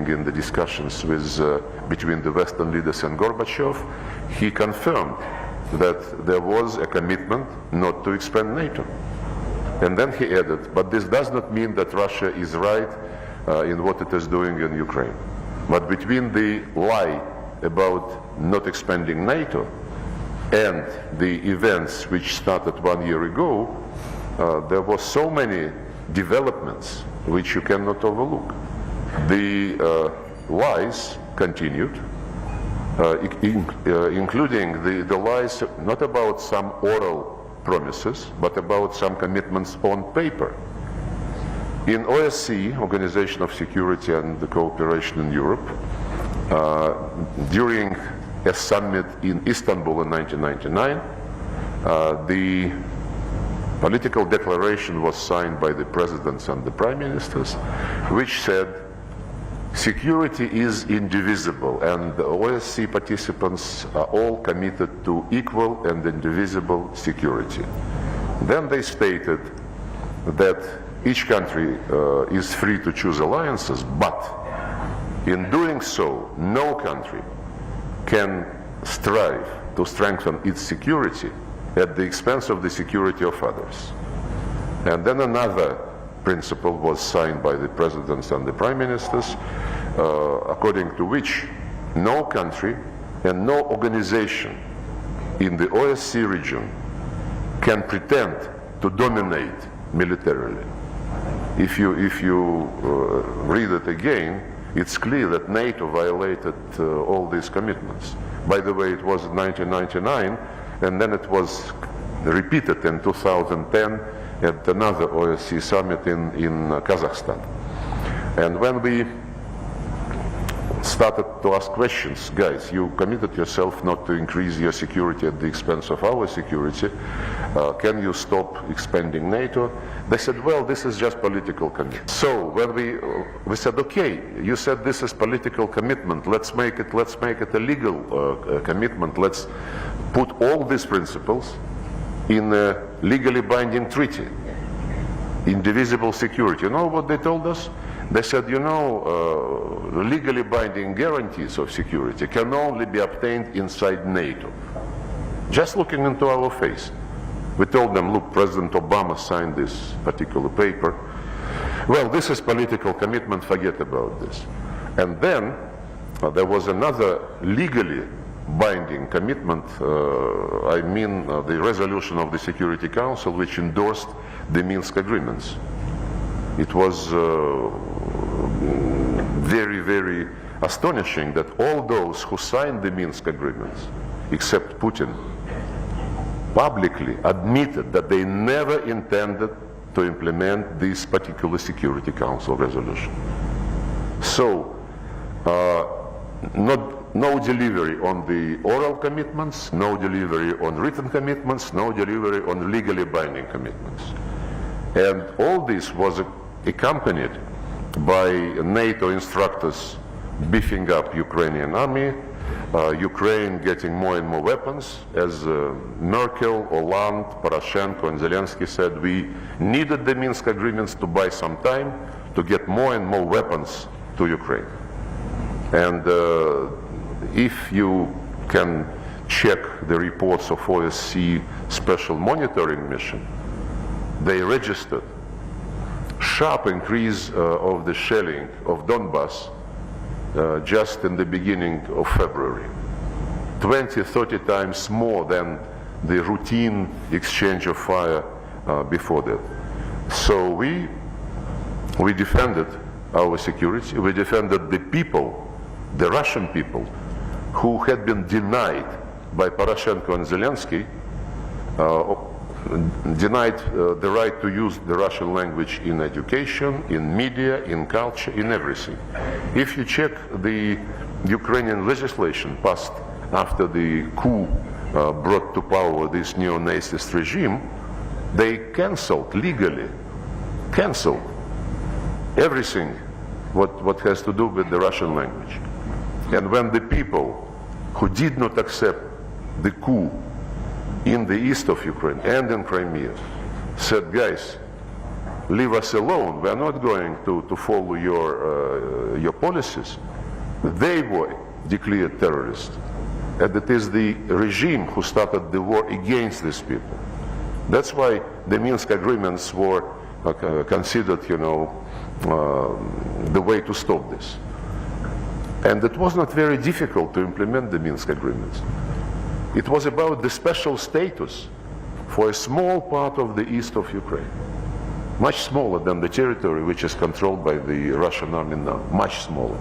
participating in the discussions between the Western leaders and Gorbachev, he confirmed that there was a commitment not to expand NATO. And then he added, but this does not mean that Russia is right in what it is doing in Ukraine. But between the lie about not expanding NATO and the events which started 1 year ago, there were so many developments which you cannot overlook. The lies continued, including the lies not about some oral promises, but about some commitments on paper. In OSCE, Organization of Security and Cooperation in Europe, during a summit in Istanbul in 1999, the political declaration was signed by the presidents and the prime ministers, which said security is indivisible, and the OSCE participants are all committed to equal and indivisible security. Then they stated that each country is free to choose alliances, but in doing so, no country can strive to strengthen its security at the expense of the security of others. And then another principle was signed by the presidents and the prime ministers, according to which no country and no organization in the OSCE region can pretend to dominate militarily. If you read it again, it's clear that NATO violated all these commitments. By the way, it was in 1999, and then it was repeated in 2010 at another OSCE summit in Kazakhstan. And when we started to ask questions, guys, you committed yourself not to increase your security at the expense of our security, can you stop expanding NATO? They said, well, this is just political commitment. So when we said, okay, you said this is political commitment, let's make it a legal commitment, let's put all these principles in a legally binding treaty, indivisible security. You know what they told us? They said, you know, legally binding guarantees of security can only be obtained inside NATO. Just looking into our face. We told them, look, President Obama signed this particular paper. Well, this is political commitment, forget about this. And then there was another legally binding commitment, I mean the resolution of the Security Council which endorsed the Minsk agreements. It was very, very astonishing that all those who signed the Minsk agreements, except Putin, publicly admitted that they never intended to implement this particular Security Council resolution. So, no delivery on the oral commitments, no delivery on written commitments, no delivery on legally binding commitments. And all this was accompanied by NATO instructors beefing up Ukrainian army, Ukraine getting more and more weapons. As Merkel, Hollande, Poroshenko and Zelensky said, we needed the Minsk agreements to buy some time to get more and more weapons to Ukraine. And if you can check the reports of OSCE Special Monitoring Mission, they registered sharp increase of the shelling of Donbass just in the beginning of February. 20, 30 times more than the routine exchange of fire before that. So we defended our security, we defended the people, the Russian people, who had been denied by Poroshenko and Zelensky, denied the right to use the Russian language in education, in media, in culture, in everything. If you check the Ukrainian legislation passed after the coup brought to power this neo-Nazist regime, they legally canceled everything what has to do with the Russian language. And when the people who did not accept the coup in the east of Ukraine and in Crimea said, guys, leave us alone, we are not going to follow your policies, they were declared terrorists. And it is the regime who started the war against these people. That's why the Minsk agreements were considered, the way to stop this. And it was not very difficult to implement the Minsk agreements. It was about the special status for a small part of the east of Ukraine, much smaller than the territory which is controlled by the Russian army now, much smaller.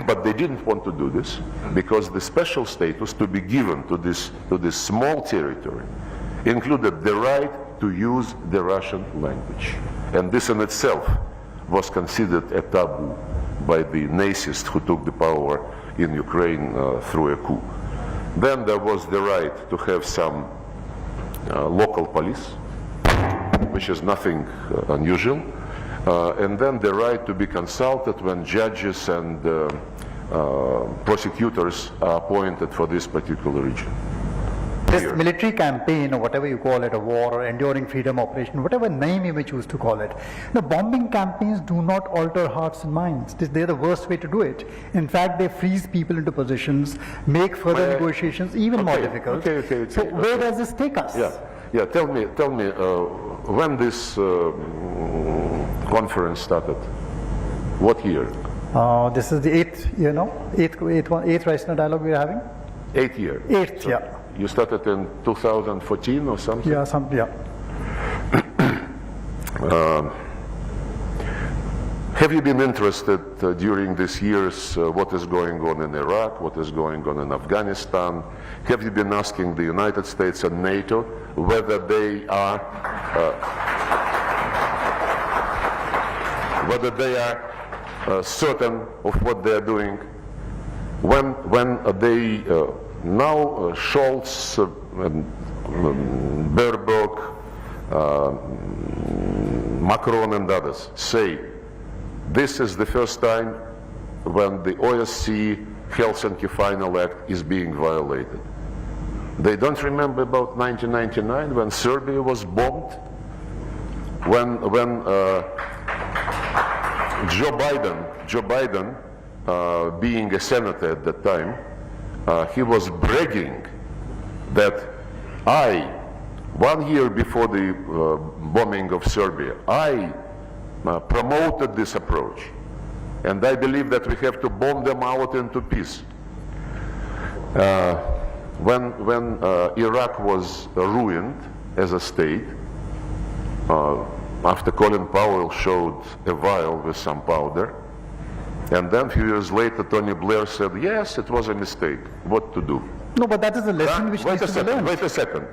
But they didn't want to do this because the special status to be given to this small territory included the right to use the Russian language. And this in itself was considered a taboo by the Nazists who took the power in Ukraine through a coup. Then there was the right to have some local police, which is nothing unusual, and then the right to be consulted when judges and prosecutors are appointed for this particular region. This military campaign, or whatever you call it, a war or enduring freedom operation, whatever name you may choose to call it, the bombing campaigns do not alter hearts and minds. They're the worst way to do it. In fact, they freeze people into positions, make further negotiations even more difficult. So where does this take us? Yeah. Tell me, when this conference started? What year? This is the eighth Raisina dialogue we are having. 8th year. Eighth, yeah. You started in 2014 or something? Yeah, Have you been interested during these years what is going on in Iraq, what is going on in Afghanistan? Have you been asking the United States and NATO whether they are certain of what they are doing? When they now Scholz, Baerbock, Macron and others say this is the first time when the OSCE Helsinki Final Act is being violated. They don't remember about 1999 when Serbia was bombed, when Joe Biden, being a senator at that time, he was bragging that 1 year before the bombing of Serbia, I promoted this approach, and I believe that we have to bomb them out into peace. When Iraq was ruined as a state, after Colin Powell showed a vial with some powder, and then a few years later, Tony Blair said, yes, it was a mistake. What to do? No, but that is a lesson which needs to be learned. Wait a second.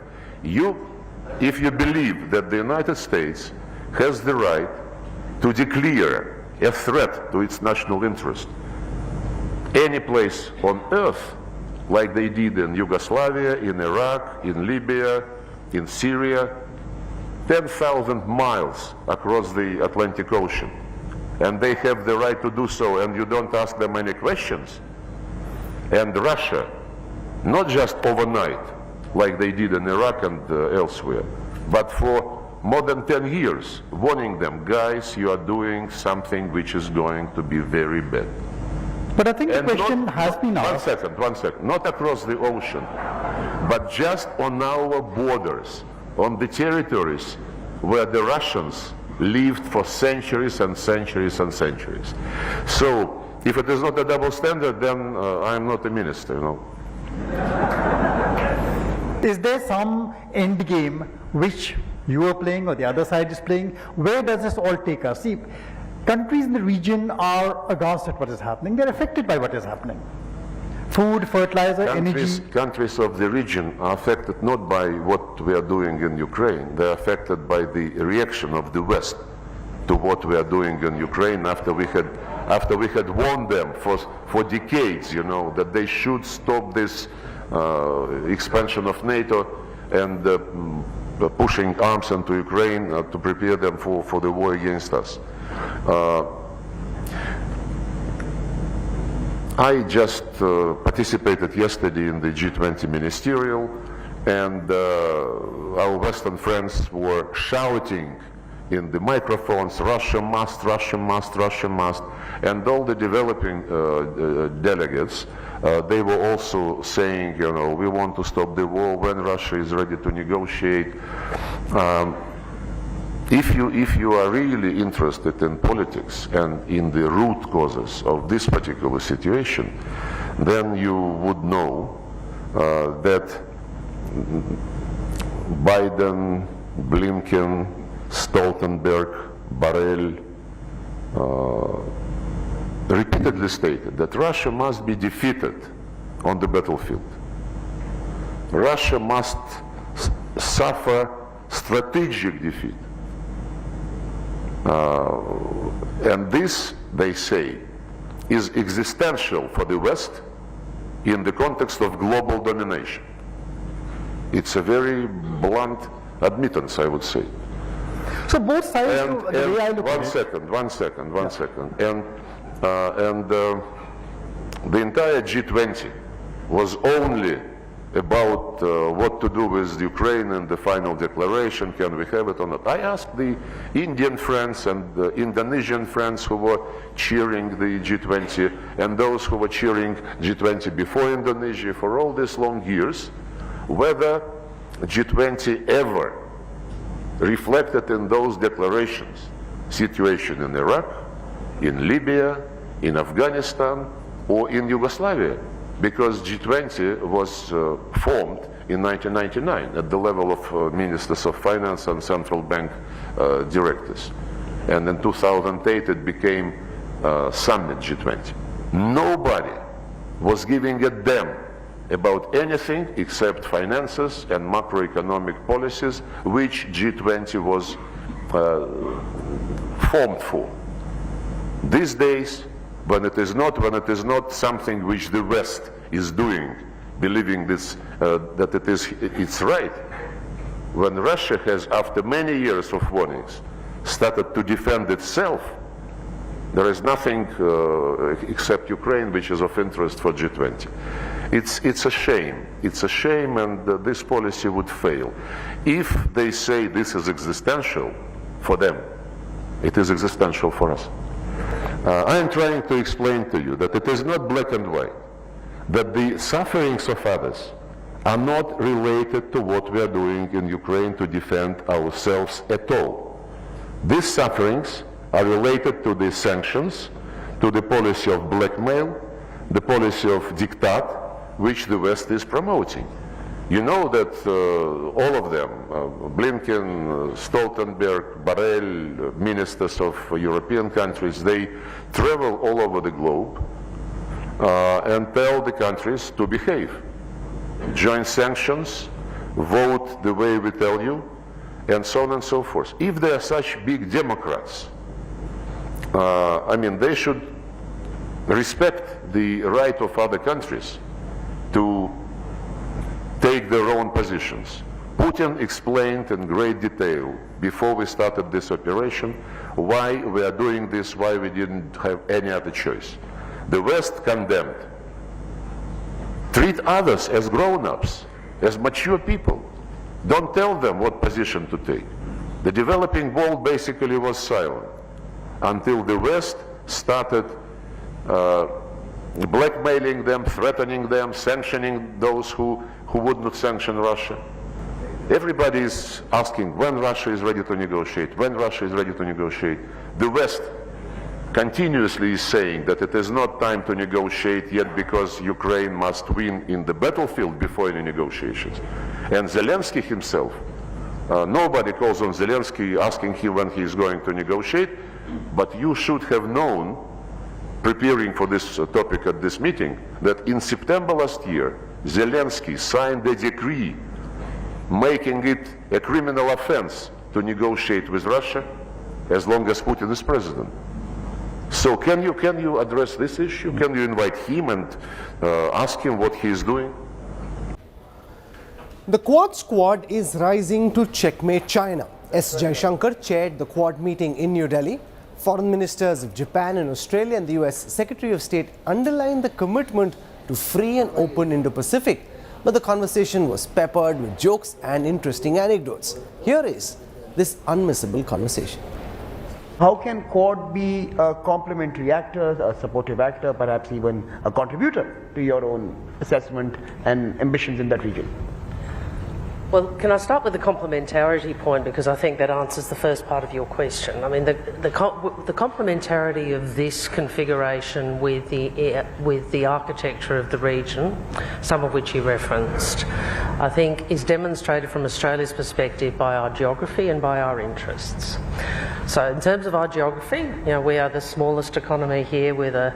If you believe that the United States has the right to declare a threat to its national interest any place on earth, like they did in Yugoslavia, in Iraq, in Libya, in Syria, 10,000 miles across the Atlantic Ocean, and they have the right to do so, and you don't ask them any questions. And Russia, not just overnight, like they did in Iraq and elsewhere, but for more than 10 years, warning them, guys, you are doing something which is going to be very bad. But I think the question has been asked. One second. Not across the ocean, but just on our borders, on the territories where the Russians lived for centuries and centuries and centuries. So, if it is not a double standard, then I'm not a minister, Is there some end game which you are playing or the other side is playing? Where does this all take us? See, countries in the region are aghast at what is happening. They're affected by what is happening. Food, fertilizer, energy. Countries of the region are affected not by what we are doing in Ukraine. They're affected by the reaction of the West to what we are doing in Ukraine after we had warned them for decades, that they should stop this expansion of NATO and pushing arms into Ukraine to prepare them for the war against us. I just participated yesterday in the G20 ministerial, and our Western friends were shouting in the microphones, Russia must, Russia must, Russia must, and all the developing delegates, they were also saying, you know, we want to stop the war when Russia is ready to negotiate. If you are really interested in politics and in the root causes of this particular situation, then you would know that Biden, Blinken, Stoltenberg, Borrell repeatedly stated that Russia must be defeated on the battlefield. Russia must suffer strategic defeat. And this, they say, is existential for the West in the context of global domination. It's a very blunt admittance, I would say. So both sides, And the way I look at it. one second. And the entire G20 was only about what to do with Ukraine and the final declaration, can we have it or not. I asked the Indian friends and the Indonesian friends who were cheering the G20 and those who were cheering G20 before Indonesia for all these long years, whether G20 ever reflected in those declarations situation in Iraq, in Libya, in Afghanistan, or in Yugoslavia, because G20 was formed in 1999 at the level of ministers of finance and central bank directors. And in 2008 it became Summit G20. Nobody was giving a damn about anything except finances and macroeconomic policies, which G20 was formed for. These days, when it is not something which the West is doing, believing this, that it's right, when Russia has, after many years of warnings, started to defend itself, there is nothing except Ukraine which is of interest for G20. It's a shame. It's a shame, and this policy would fail. If they say this is existential for them, it is existential for us. I am trying to explain to you that it is not black and white, that the sufferings of others are not related to what we are doing in Ukraine to defend ourselves at all. These sufferings are related to the sanctions, to the policy of blackmail, the policy of diktat, which the West is promoting. You know that all of them, Blinken, Stoltenberg, Borrell, ministers of European countries, they travel all over the globe and tell the countries to behave. Join sanctions, vote the way we tell you, and so on and so forth. If they are such big Democrats, I mean, they should respect the right of other countries to take their own positions. Putin explained in great detail before we started this operation why we are doing this, why we didn't have any other choice. The West condemned. Treat others as grown-ups, as mature people. Don't tell them what position to take. The developing world basically was silent until the West started blackmailing them, threatening them, sanctioning those who would not sanction Russia. Everybody is asking when Russia is ready to negotiate, when Russia is ready to negotiate. The West continuously is saying that it is not time to negotiate yet because Ukraine must win in the battlefield before any negotiations. And Zelensky himself, nobody calls on Zelensky asking him when he is going to negotiate, but you should have known, preparing for this topic at this meeting, that in September last year, Zelensky signed a decree making it a criminal offense to negotiate with Russia as long as Putin is president. So can you address this issue? Can you invite him and ask him what he is doing? The Quad Squad is rising to checkmate China. S. Jaishankar chaired the Quad meeting in New Delhi. Foreign ministers of Japan and Australia and the US Secretary of State underlined the commitment to free and open Indo-Pacific, but the conversation was peppered with jokes and interesting anecdotes. Here is this unmissable conversation. How can Quad be a complementary actor, a supportive actor, perhaps even a contributor to your own assessment and ambitions in that region? Well, can I start with the complementarity point, because I think that answers the first part of your question. I mean, the complementarity of this configuration with the architecture of the region, some of which you referenced, I think is demonstrated from Australia's perspective by our geography and by our interests. So in terms of our geography, we are the smallest economy here, we're the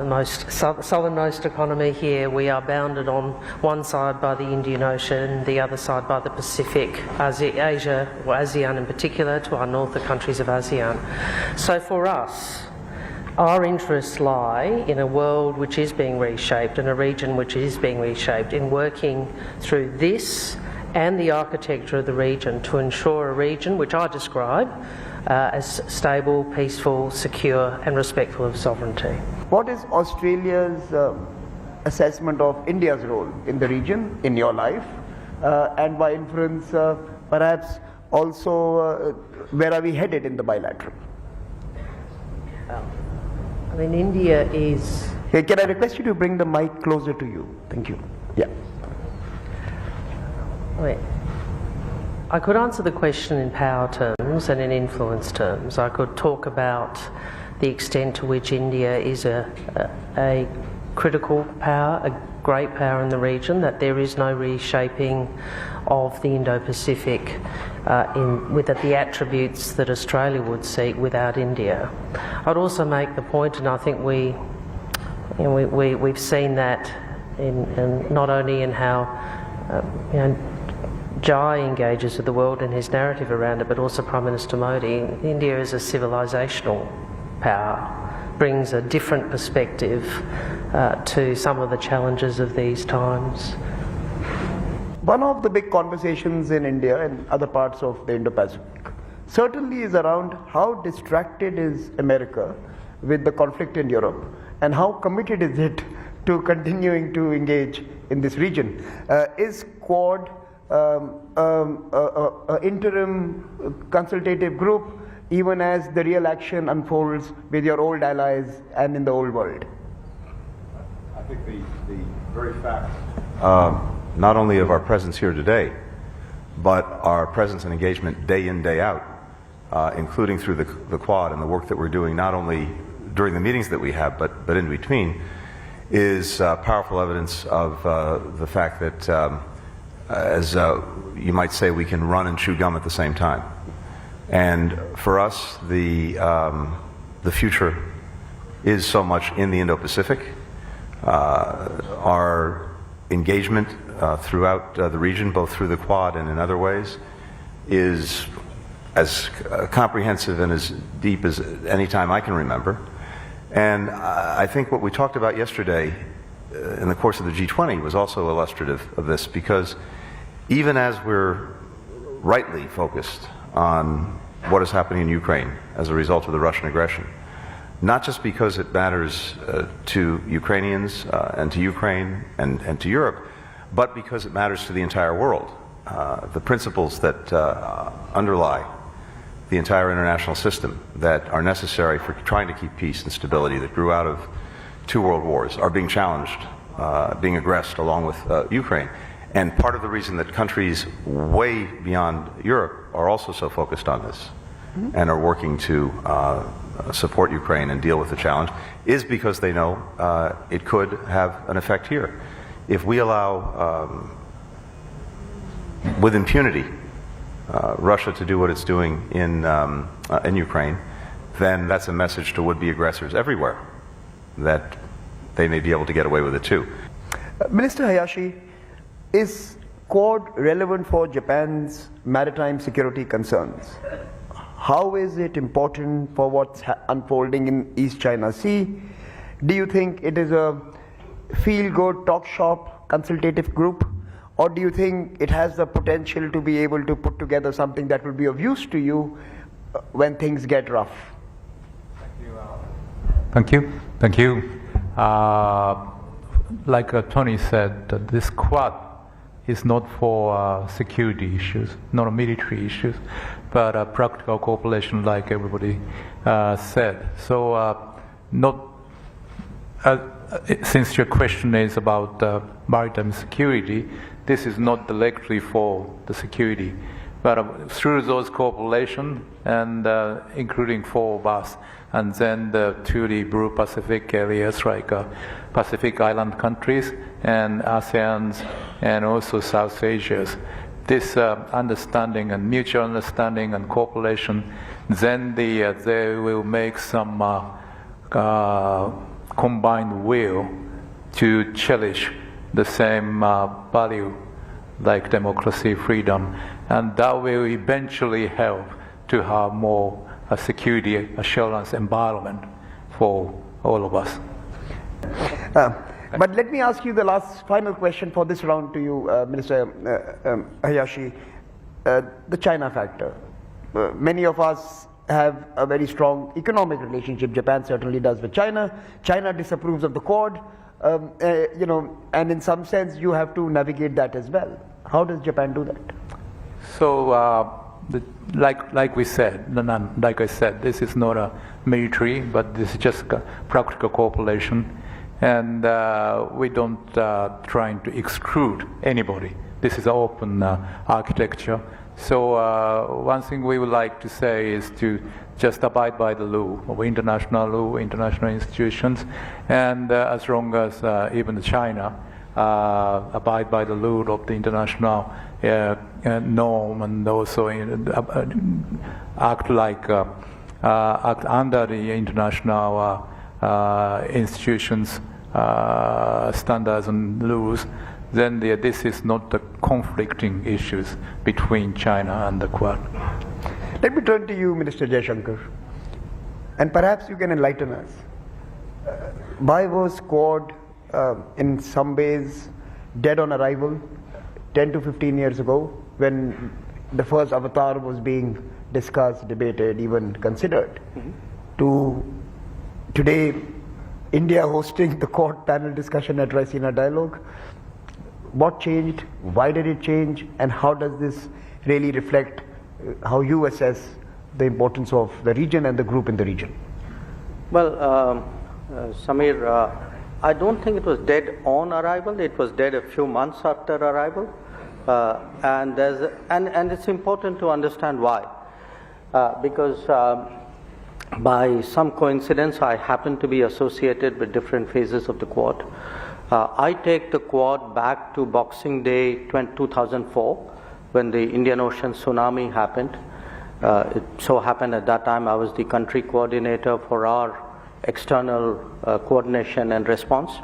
most southernmost economy here. We are bounded on one side by the Indian Ocean, the other side by the Pacific, Asia, or ASEAN in particular, to our north, the countries of ASEAN. So for us, our interests lie in a world which is being reshaped and a region which is being reshaped, in working through this and the architecture of the region to ensure a region which I describe as stable, peaceful, secure and respectful of sovereignty. What is Australia's assessment of India's role in the region, in your life, and by inference, perhaps also where are we headed in the bilateral? I mean, India is... Hey, can I request you to bring the mic closer to you? Thank you. Yeah. Wait. I could answer the question in power terms and in influence terms. I could talk about the extent to which India is a critical power, a great power in the region, that there is no reshaping of the Indo-Pacific with the attributes that Australia would seek without India. I'd also make the point, and I think we've seen that in not only in how Jai engages with the world and his narrative around it, but also Prime Minister Modi. India is a civilisational power, brings a different perspective to some of the challenges of these times. One of the big conversations in India and other parts of the Indo-Pacific certainly is around how distracted is America with the conflict in Europe and how committed is it to continuing to engage in this region. Is Quad interim consultative group even as the real action unfolds with your old allies and in the old world? I think the very fact not only of our presence here today, but our presence and engagement day in, day out, including through the Quad and the work that we're doing not only during the meetings that we have, but in between, is powerful evidence of the fact that, as you might say, we can run and chew gum at the same time. And for us, the future is so much in the Indo-Pacific. Our engagement throughout the region, both through the Quad and in other ways, is as comprehensive and as deep as any time I can remember. And I think what we talked about yesterday in the course of the G20 was also illustrative of this, because even as we're rightly focused on what is happening in Ukraine as a result of the Russian aggression, not just because it matters to Ukrainians and to Ukraine and to Europe, but because it matters to the entire world. The principles that underlie the entire international system that are necessary for trying to keep peace and stability, that grew out of 2 world wars, are being challenged, being aggressed along with Ukraine. And part of the reason that countries way beyond Europe are also so focused on this and are working to support Ukraine and deal with the challenge is because they know it could have an effect here. If we allow, with impunity, Russia to do what it's doing in Ukraine, then that's a message to would-be aggressors everywhere that they may be able to get away with it too. Minister Hayashi, is Quad relevant for Japan's maritime security concerns? How is it important for what's unfolding in East China Sea? Do you think it is a feel-good, talk shop, consultative group? Or do you think it has the potential to be able to put together something that will be of use to you when things get rough? Thank you. Thank you. Like Tony said, this Quad is not for security issues, not military issues, but practical cooperation, like everybody said. So, since your question is about maritime security, this is not directly for the security, but through those cooperation and including 4 of us, and then to the Blue Pacific areas like Pacific Island countries and ASEANs and also South Asia's. This understanding and mutual understanding and cooperation, then they will make some combined will to cherish the same value like democracy, freedom, and that will eventually help to have more security assurance environment for all of us. But let me ask you the final question for this round to you, Minister Hayashi. The China factor. Many of us have a very strong economic relationship. Japan certainly does with China. China disapproves of the Quad, and in some sense you have to navigate that as well. How does Japan do that? So, like I said, this is not a military, but this is just practical cooperation, and we don't trying to exclude anybody. This is open architecture. So one thing we would like to say is to just abide by the law, international institutions, and as long as even China abide by the law of the international norm, and also act under the international institutions standards and rules, then this is not the conflicting issues between China and the Quad. Let me turn to you, Minister Jaishankar, and perhaps you can enlighten us. Why was Quad in some ways dead on arrival 10 to 15 years ago, when the first avatar was being discussed, debated, even considered, to today India hosting the Quad panel discussion at Raisina Dialogue? What changed? Why did it change? And how does this really reflect how you assess the importance of the region and the group in the region? Well, Samir, I don't think it was dead on arrival. It was dead a few months after arrival, and it's important to understand why, because by some coincidence I happen to be associated with different phases of the Quad. I take the Quad back to Boxing Day 2004, when the Indian Ocean tsunami happened. It so happened at that time I was the country coordinator for our external coordination and response.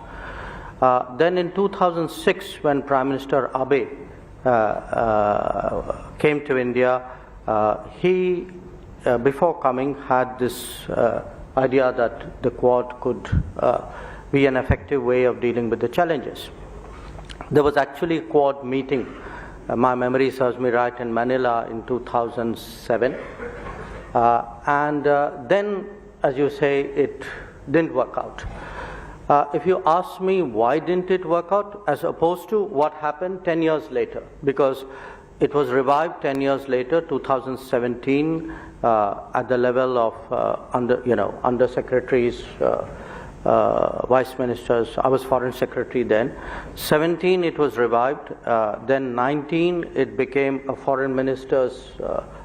Then in 2006, when Prime Minister Abe came to India, he, before coming, had this idea that the Quad could be an effective way of dealing with the challenges. There was actually a Quad meeting, my memory serves me right, in Manila in 2007. Then, as you say, it didn't work out. If you ask me why didn't it work out, as opposed to what happened 10 years later, because it was revived 10 years later, 2017, at the level of under secretaries, vice ministers. I was foreign secretary then. 17, it was revived. Then 19, it became a foreign minister's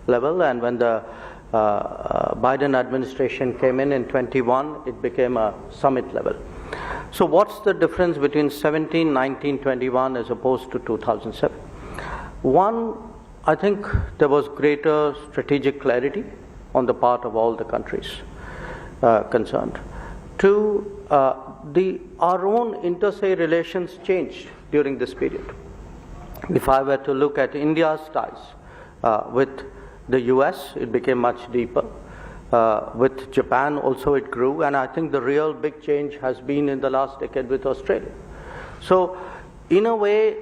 level, and when the Biden administration came in 21, it became a summit level. So what's the difference between 17, 19, 21 as opposed to 2007? One, I think there was greater strategic clarity on the part of all the countries concerned. Two, our own inter-se relations changed during this period. If I were to look at India's ties with the US, it became much deeper. With Japan also it grew, and I think the real big change has been in the last decade with Australia. So in a way,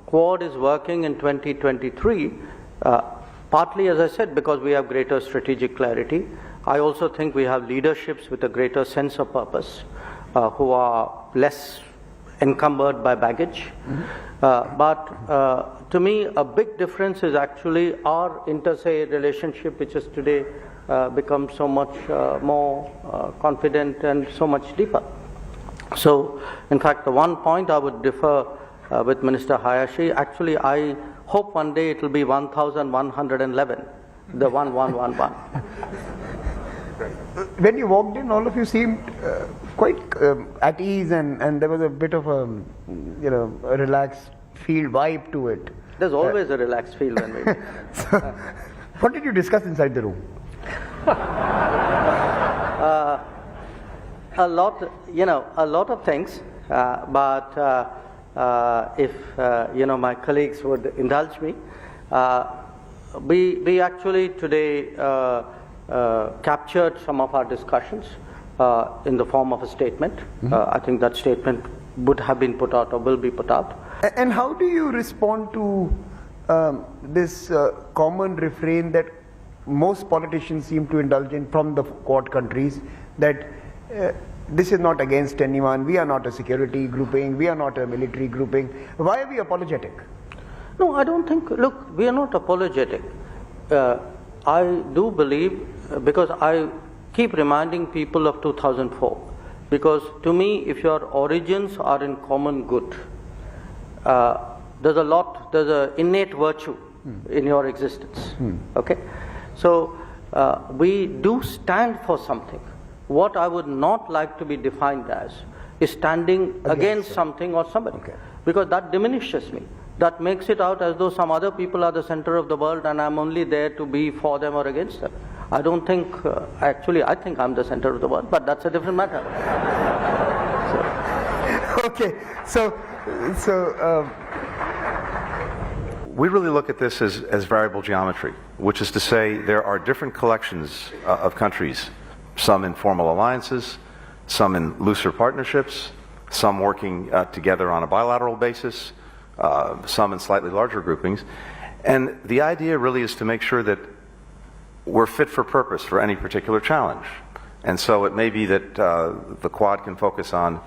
Quad is working in 2023, partly, as I said, because we have greater strategic clarity. I also think we have leaderships with a greater sense of purpose, who are less encumbered by baggage. But to me, a big difference is actually our inter-se relationship, which is today become so much more confident and so much deeper. So, in fact, the one point I would differ with Minister Hayashi, actually, I hope one day it will be 1,111, the 1111. When you walked in, all of you seemed quite at ease, and there was a bit of a, a relaxed field vibe to it. There's always a relaxed feel when we meet. So, what did you discuss inside the room? A lot of things, but if my colleagues would indulge me, we actually today captured some of our discussions in the form of a statement. I think that statement would have been put out or will be put out. And how do you respond to this common refrain that most politicians seem to indulge in from the Quad countries, that this is not against anyone, we are not a security grouping, we are not a military grouping. Why are we apologetic? No, I don't think, look, we are not apologetic. I do believe, because I keep reminding people of 2004, because to me, if your origins are in common good, there's an innate virtue in your existence, okay? So, we do stand for something. What I would not like to be defined as is standing against something or somebody, because that diminishes me. That makes it out as though some other people are the center of the world and I'm only there to be for them or against them. I don't think, actually I think I'm the center of the world, but that's a different matter. Okay, so we really look at this as variable geometry, which is to say there are different collections of countries, some in formal alliances, some in looser partnerships, some working together on a bilateral basis, some in slightly larger groupings. And the idea really is to make sure that we're fit for purpose for any particular challenge. And so it may be that the Quad can focus on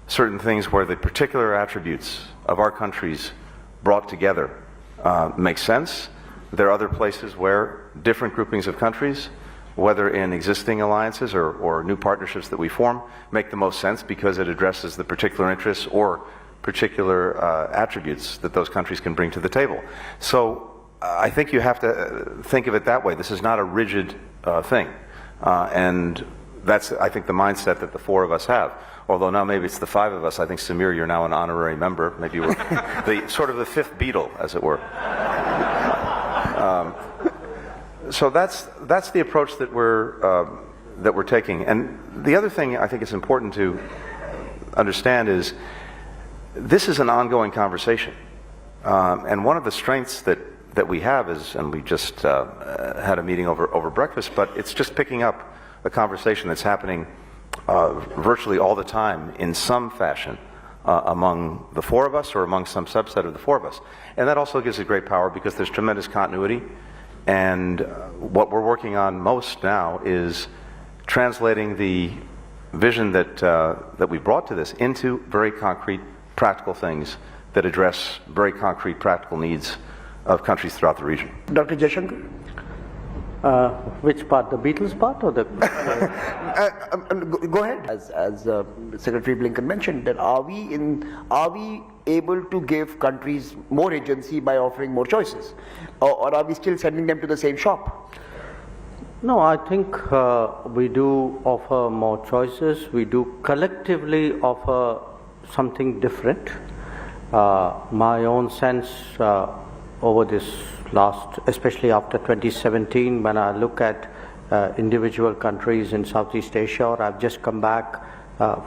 certain things where the particular attributes of our countries brought together make sense. There are other places where different groupings of countries, whether in existing alliances or new partnerships that we form, make the most sense because it addresses the particular interests or particular attributes that those countries can bring to the table. So I think you have to think of it that way. This is not a rigid thing. And that's, I think, the mindset that the four of us have. Although now maybe it's the five of us. I think, Samir, you're now an honorary member. Maybe we're the sort of the fifth Beatle, as it were. So that's the approach that we're taking. And the other thing I think is important to understand is this is an ongoing conversation. And one of the strengths that we have is, and we just had a meeting over breakfast, but it's just picking up a conversation that's happening virtually all the time in some fashion among the four of us or among some subset of the four of us. And that also gives it great power because there's tremendous continuity. And what we're working on most now is translating the vision that we brought to this into very concrete, practical things that address very concrete, practical needs of countries throughout the region. Dr. Jaishankar? Which part, the Beatles part or the... Go ahead. As Secretary Blinken mentioned, that are we able to give countries more agency by offering more choices, or are we still sending them to the same shop? No, I think we do offer more choices. We do collectively offer something different. My own sense over this last, especially after 2017, when I look at individual countries in Southeast Asia, or I've just come back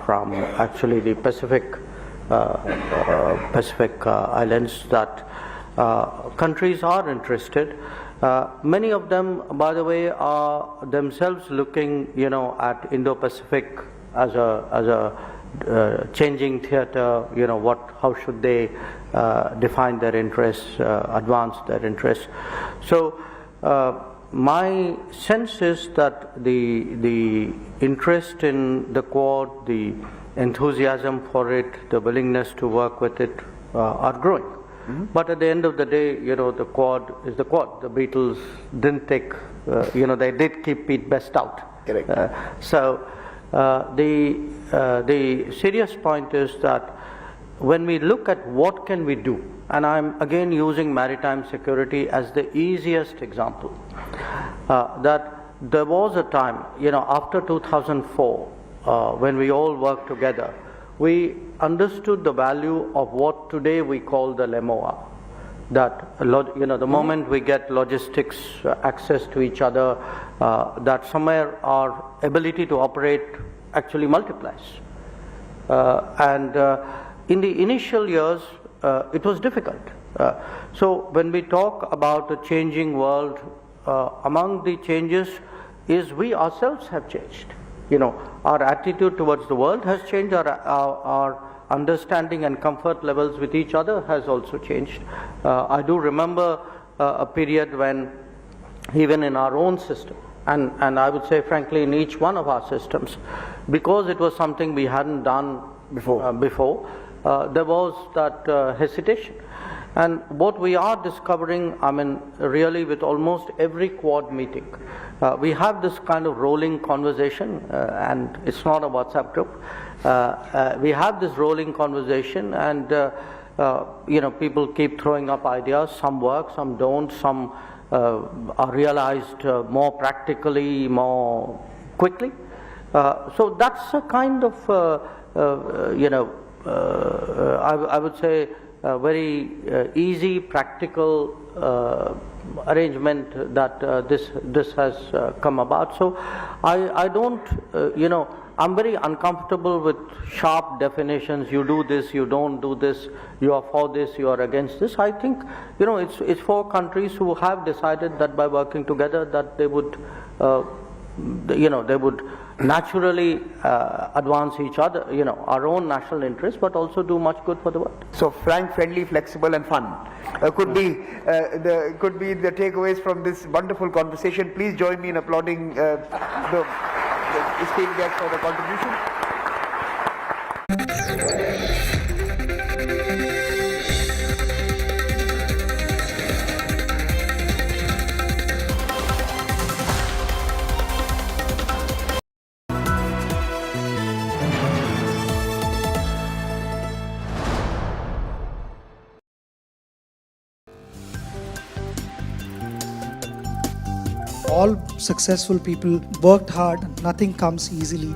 from actually the Pacific islands, that countries are interested. Many of them, by the way, are themselves looking, at Indo-Pacific as a changing theater. How should they define their interests, advance their interests? So my sense is that the interest in the Quad, the enthusiasm for it, the willingness to work with it are growing. But at the end of the day, the Quad is the Quad. The Beatles didn't take, they did keep Pete Best out. Correct. The serious point is that when we look at what can we do, and I'm again using maritime security as the easiest example, that there was a time, after 2004, when we all worked together, we understood the value of what today we call the LEMOA. That, the moment we get logistics access to each other, that somewhere our ability to operate actually multiplies. In the initial years, it was difficult. So when we talk about a changing world, among the changes is we ourselves have changed. Our attitude towards the world has changed, our understanding and comfort levels with each other has also changed. I do remember a period when even in our own system, and I would say frankly in each one of our systems, because it was something we hadn't done before, there was that hesitation. And what we are discovering, really with almost every Quad meeting, we have this kind of rolling conversation, and it's not a WhatsApp group. We have this rolling conversation, and people keep throwing up ideas. Some work, some don't. Some are realized more practically, more quickly. So that's a kind of I would say a very easy, practical arrangement that this has come about. So I don't, I'm very uncomfortable with sharp definitions. You do this, you don't do this, you are for this, you are against this. I think, it's four countries who have decided that by working together that they would, they would naturally advance each other, our own national interests, but also do much good for the world. So frank, friendly, flexible, and fun could be the takeaways from this wonderful conversation. Please join me in applauding the esteemed guest for the contribution. All successful people worked hard, nothing comes easily.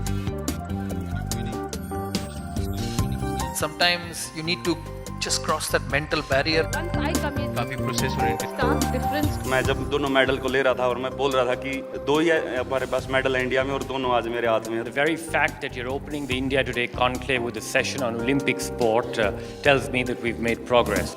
Sometimes you need to just cross that mental barrier. Once I come in, काफी process oriented stark difference. मैं जब दोनों medal को ले रहा था और मैं बोल रहा था कि दो ही हमारे पास मेडल है इंडिया में और दोनों आज मेरे हाथ में हैं. The very fact that you're opening the India Today conclave with a session on Olympic sport tells me that we've made progress.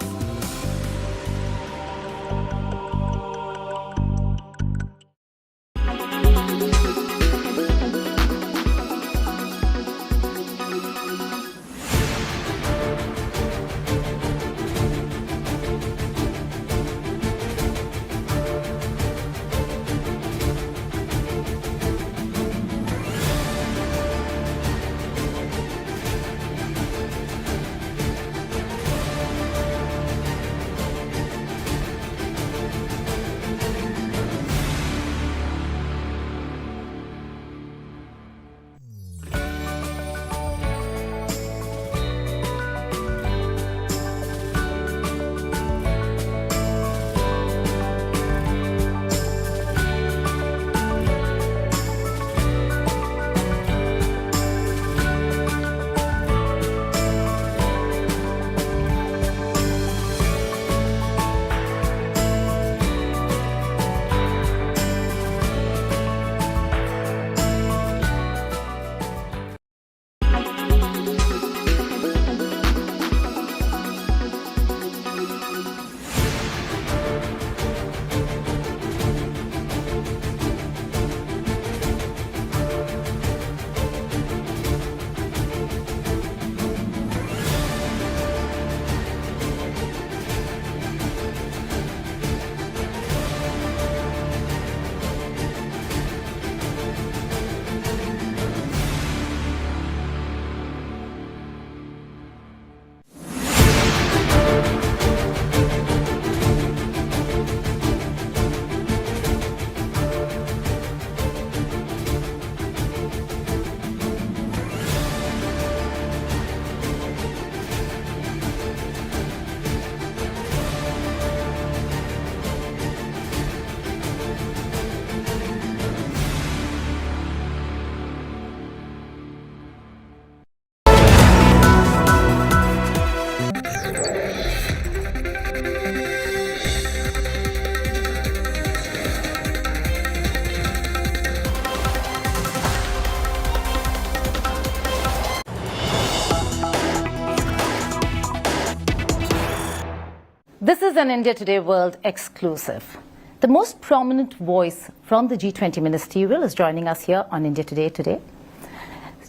This is an India Today World exclusive. The most prominent voice from the G20 ministerial is joining us here on India Today today.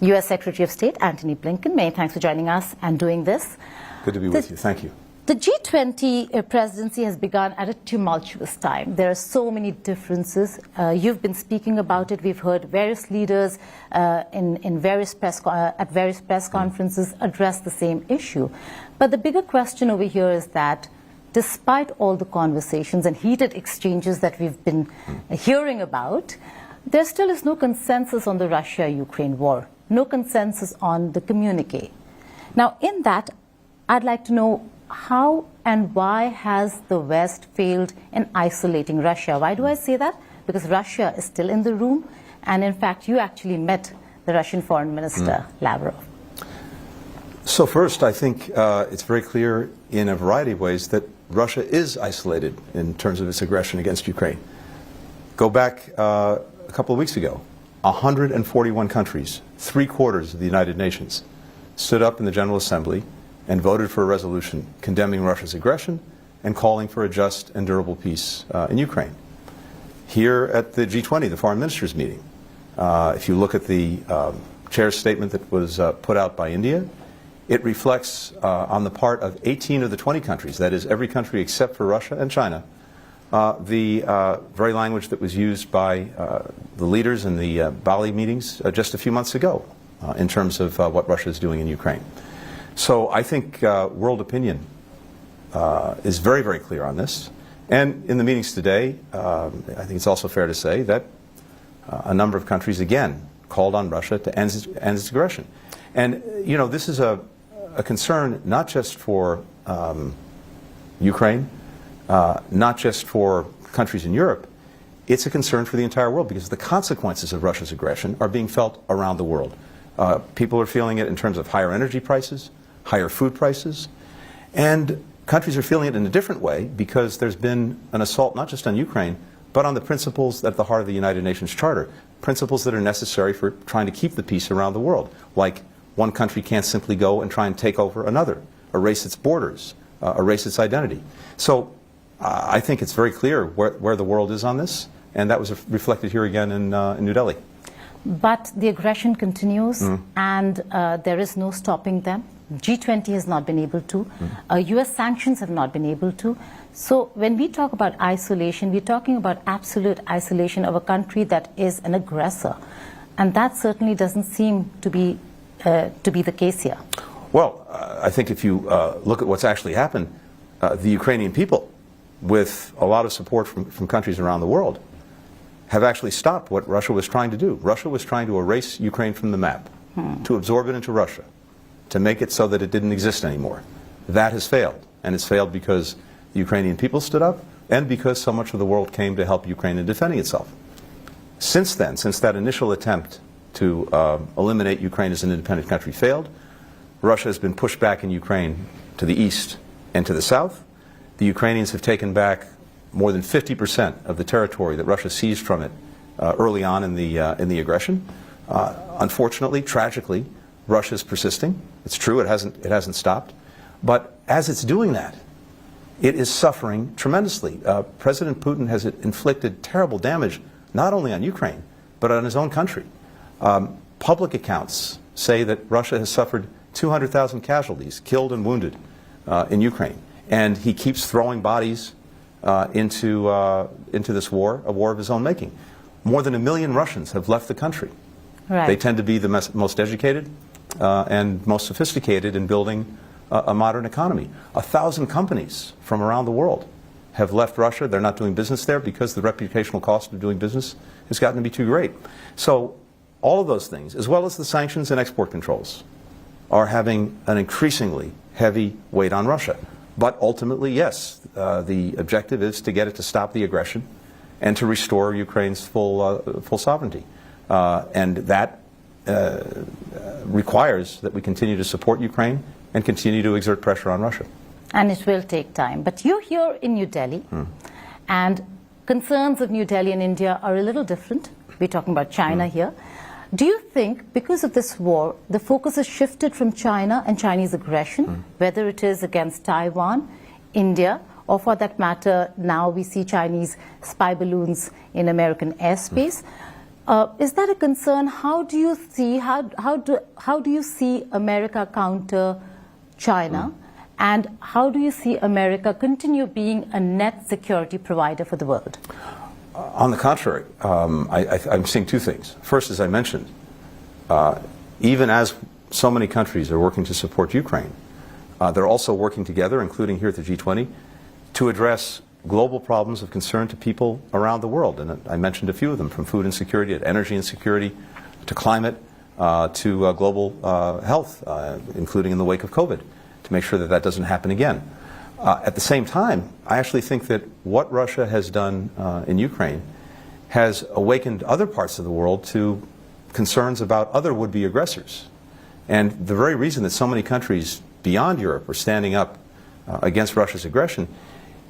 US Secretary of State Antony Blinken, many thanks for joining us and doing this. Good to be with you. Thank you. The G20 presidency has begun at a tumultuous time. There are so many differences. You've been speaking about it. We've heard various leaders at various press conferences address the same issue. But the bigger question over here is that despite all the conversations and heated exchanges that we've been hearing about, there still is no consensus on the Russia-Ukraine war, no consensus on the communique. Now, in that, I'd like to know how and why has the West failed in isolating Russia? Why do I say that? Because Russia is still in the room, and in fact, you actually met the Russian Foreign Minister, Lavrov. So first, I think it's very clear in a variety of ways that Russia is isolated in terms of its aggression against Ukraine. Go back a couple of weeks ago, 141 countries, 3/4 of the United Nations, stood up in the General Assembly and voted for a resolution condemning Russia's aggression and calling for a just and durable peace in Ukraine. Here at the G20, the foreign ministers meeting, if you look at the chair's statement that was put out by India, it reflects on the part of 18 of the 20 countries, that is every country except for Russia and China, the very language that was used by the leaders in the Bali meetings just a few months ago in terms of what Russia is doing in Ukraine. So I think world opinion is very, very clear on this. And in the meetings today, I think it's also fair to say that a number of countries, again, called on Russia to end its aggression. And, you know, this is a concern not just for Ukraine, not just for countries in Europe. It's a concern for the entire world because the consequences of Russia's aggression are being felt around the world. People are feeling it in terms of higher energy prices, higher food prices, and countries are feeling it in a different way because there's been an assault not just on Ukraine, but on the principles at the heart of the United Nations Charter, principles that are necessary for trying to keep the peace around the world, like one country can't simply go and try and take over another, erase its borders, erase its identity. So I think it's very clear where the world is on this, and that was reflected here again in New Delhi. But the aggression continues, and there is no stopping them. G20 has not been able to. US sanctions have not been able to. So when we talk about isolation, we're talking about absolute isolation of a country that is an aggressor. And that certainly doesn't seem to be the case here. Well, I think if you look at what's actually happened, the Ukrainian people, with a lot of support from countries around the world, have actually stopped what Russia was trying to do. Russia was trying to erase Ukraine from the map, to absorb it into Russia, to make it so that it didn't exist anymore. That has failed, and it's failed because the Ukrainian people stood up and because so much of the world came to help Ukraine in defending itself. Since then, since that initial attempt to eliminate Ukraine as an independent country failed, Russia has been pushed back in Ukraine to the east and to the south. The Ukrainians have taken back more than 50% of the territory that Russia seized from it early on in the aggression. Unfortunately, tragically, Russia is persisting. It's true, it hasn't stopped. But as it's doing that, it is suffering tremendously. President Putin has inflicted terrible damage not only on Ukraine, but on his own country. Public accounts say that Russia has suffered 200,000 casualties, killed and wounded in Ukraine. And he keeps throwing bodies into this war, a war of his own making. More than 1 million Russians have left the country. Right. They tend to be the most educated and most sophisticated in building a modern economy. 1,000 companies from around the world have left Russia. They're not doing business there because the reputational cost of doing business has gotten to be too great. So all of those things, as well as the sanctions and export controls, are having an increasingly heavy weight on Russia. But ultimately, yes, the objective is to get it to stop the aggression and to restore Ukraine's full sovereignty. And that requires that we continue to support Ukraine and continue to exert pressure on Russia. And it will take time. But you're here in New Delhi, and concerns of New Delhi and India are a little different. We're talking about China here. Do you think, because of this war, the focus has shifted from China and Chinese aggression, whether it is against Taiwan, India, or for that matter, now we see Chinese spy balloons in American airspace. Is that a concern? How do you see America counter China, and how do you see America continue being a net security provider for the world? On the contrary, I'm seeing two things. First, as I mentioned, even as so many countries are working to support Ukraine, they're also working together, including here at the G20, to address global problems of concern to people around the world. And I mentioned a few of them, from food insecurity to energy insecurity to climate to global health, including in the wake of COVID, to make sure that that doesn't happen again. At the same time, I actually think that what Russia has done in Ukraine has awakened other parts of the world to concerns about other would-be aggressors. And the very reason that so many countries beyond Europe are standing up against Russia's aggression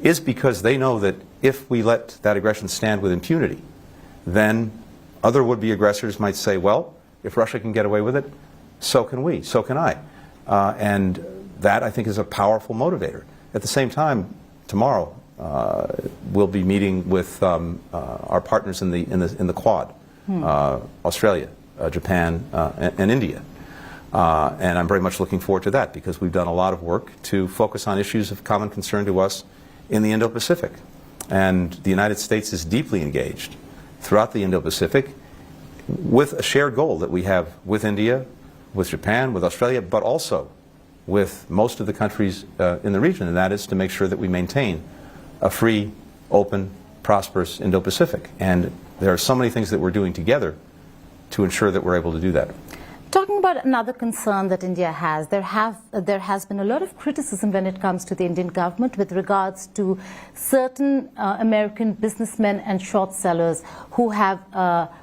is because they know that if we let that aggression stand with impunity, then other would-be aggressors might say, well, if Russia can get away with it, so can we, so can I. And that, I think, is a powerful motivator. At the same time, tomorrow we'll be meeting with our partners in the Quad, Australia, Japan, and India. And I'm very much looking forward to that, because we've done a lot of work to focus on issues of common concern to us in the Indo-Pacific. And the United States is deeply engaged throughout the Indo-Pacific with a shared goal that we have with India, with Japan, with Australia, but also with most of the countries in the region, and that is to make sure that we maintain a free, open, prosperous Indo-Pacific. And there are so many things that we're doing together to ensure that we're able to do that. Talking about another concern that India has, there has been a lot of criticism when it comes to the Indian government with regards to certain American businessmen and short sellers who have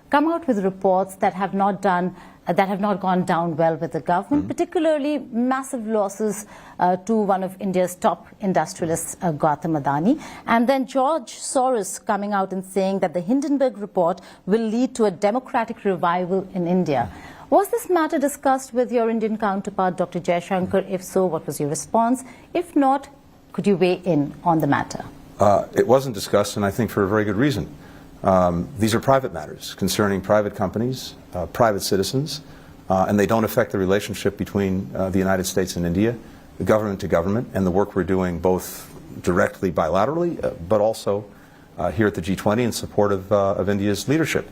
come out with reports that have not gone down well with the government, particularly massive losses to one of India's top industrialists, Gautam Adani. And then George Soros coming out and saying that the Hindenburg report will lead to a democratic revival in India. Was this matter discussed with your Indian counterpart, Dr. Jaishankar? If so, what was your response? If not, could you weigh in on the matter? It wasn't discussed, and I think for a very good reason. These are private matters concerning private companies, private citizens, and they don't affect the relationship between the United States and India, the government to government, and the work we're doing both directly bilaterally, but also here at the G20 in support of India's leadership.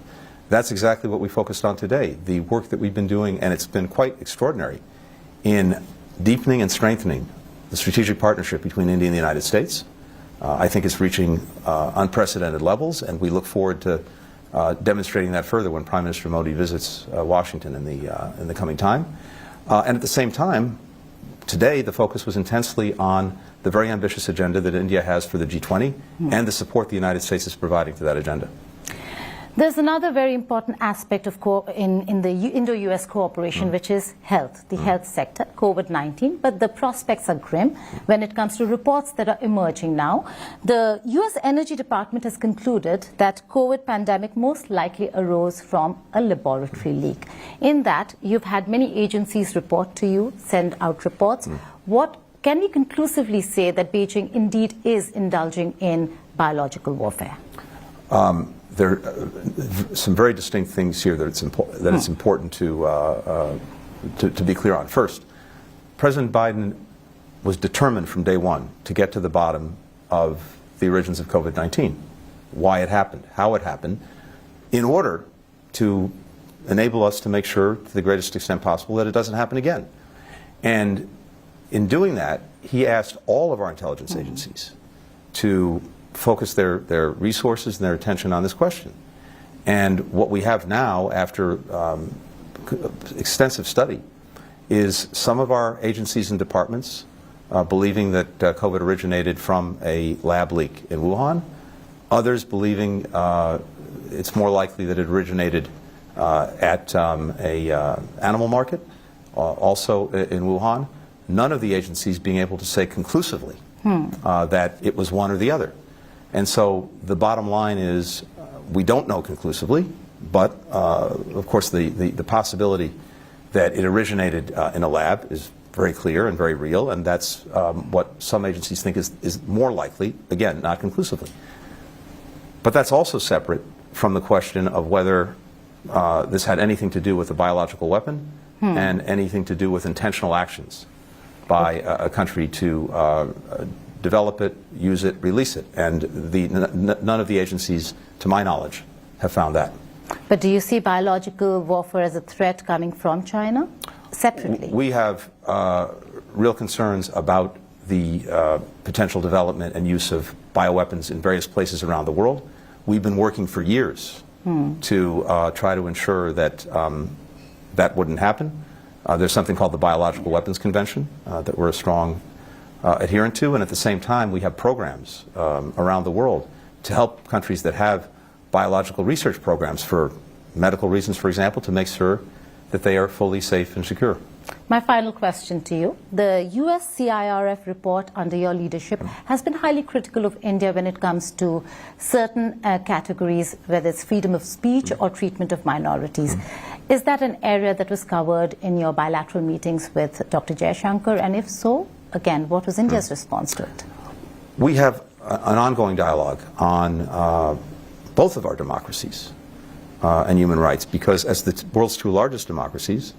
That's exactly what we focused on today, the work that we've been doing, and it's been quite extraordinary, in deepening and strengthening the strategic partnership between India and the United States. I think it's reaching unprecedented levels, and we look forward to demonstrating that further when Prime Minister Modi visits Washington in the coming time. And at the same time, today the focus was intensely on the very ambitious agenda that India has for the G20 and the support the United States is providing to that agenda. There's another very important aspect of in the Indo-US cooperation, which is health, the health sector, COVID-19, but the prospects are grim when it comes to reports that are emerging now. The US Energy Department has concluded that COVID pandemic most likely arose from a laboratory leak. In that, you've had many agencies report to you, send out reports. What can we conclusively say that Beijing indeed is indulging in biological warfare? There are some very distinct things here that it's important to be clear on. First, President Biden was determined from day one to get to the bottom of the origins of COVID-19, why it happened, how it happened, in order to enable us to make sure, to the greatest extent possible, that it doesn't happen again. And in doing that, he asked all of our intelligence agencies to focus their resources and their attention on this question. And what we have now, after extensive study, is some of our agencies and departments believing that COVID originated from a lab leak in Wuhan, others believing it's more likely that it originated at a animal market, also in Wuhan. None of the agencies being able to say conclusively that it was one or the other. And so the bottom line is we don't know conclusively, but of course the possibility that it originated in a lab is very clear and very real, and that's what some agencies think is more likely, again, not conclusively. But that's also separate from the question of whether this had anything to do with a biological weapon and anything to do with intentional actions by a country to develop it, use it, release it. And none of the agencies, to my knowledge, have found that. But do you see biological warfare as a threat coming from China separately? We have real concerns about the potential development and use of bioweapons in various places around the world. We've been working for years to try to ensure that that wouldn't happen. There's something called the Biological Weapons Convention that we're a strong adherent to, and at the same time we have programs around the world to help countries that have biological research programs for medical reasons, for example, to make sure that they are fully safe and secure. My final question to you. The US CIRF report under your leadership has been highly critical of India when it comes to certain categories, whether it's freedom of speech or treatment of minorities. Is that an area that was covered in your bilateral meetings with Dr. Jaishankar? And if so, again, what was India's response to it? We have an ongoing dialogue on both of our democracies and human rights, because as the world's two largest democracies,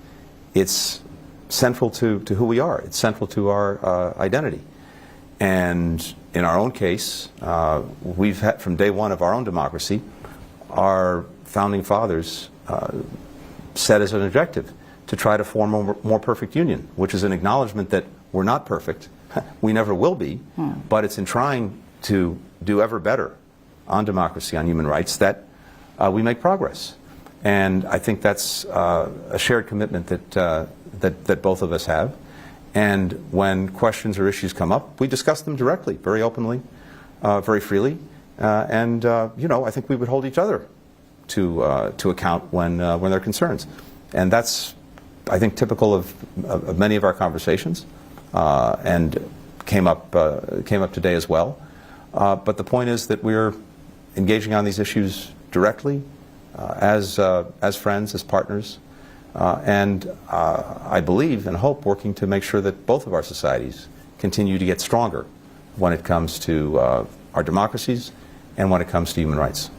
it's central to who we are. It's central to our identity. And in our own case, we've had, from day one of our own democracy, our founding fathers set as an objective to try to form a more perfect union, which is an acknowledgement that we're not perfect. We never will be, but it's in trying to do ever better on democracy, on human rights, that we make progress. And I think that's a shared commitment that both of us have. And when questions or issues come up, we discuss them directly, very openly, very freely. And I think we would hold each other to account when there are concerns. And that's, I think, typical of many of our conversations, and came up today as well. But the point is that we're engaging on these issues directly, as friends, as partners, and I believe and hope working to make sure that both of our societies continue to get stronger when it comes to our democracies and when it comes to human rights.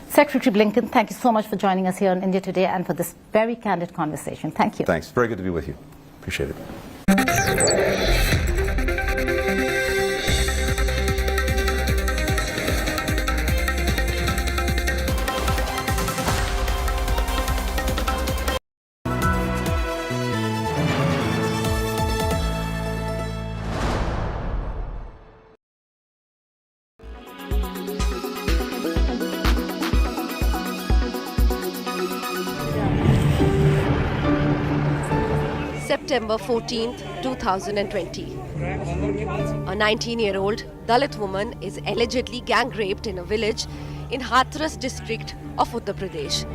Secretary Blinken, thank you so much for joining us here on India Today and for this very candid conversation. Thank you. Thanks. Very good to be with you. Appreciate it. September 14th, 2020. A 19-year-old Dalit woman is allegedly gang raped in a village in Hathras district of Uttar Pradesh.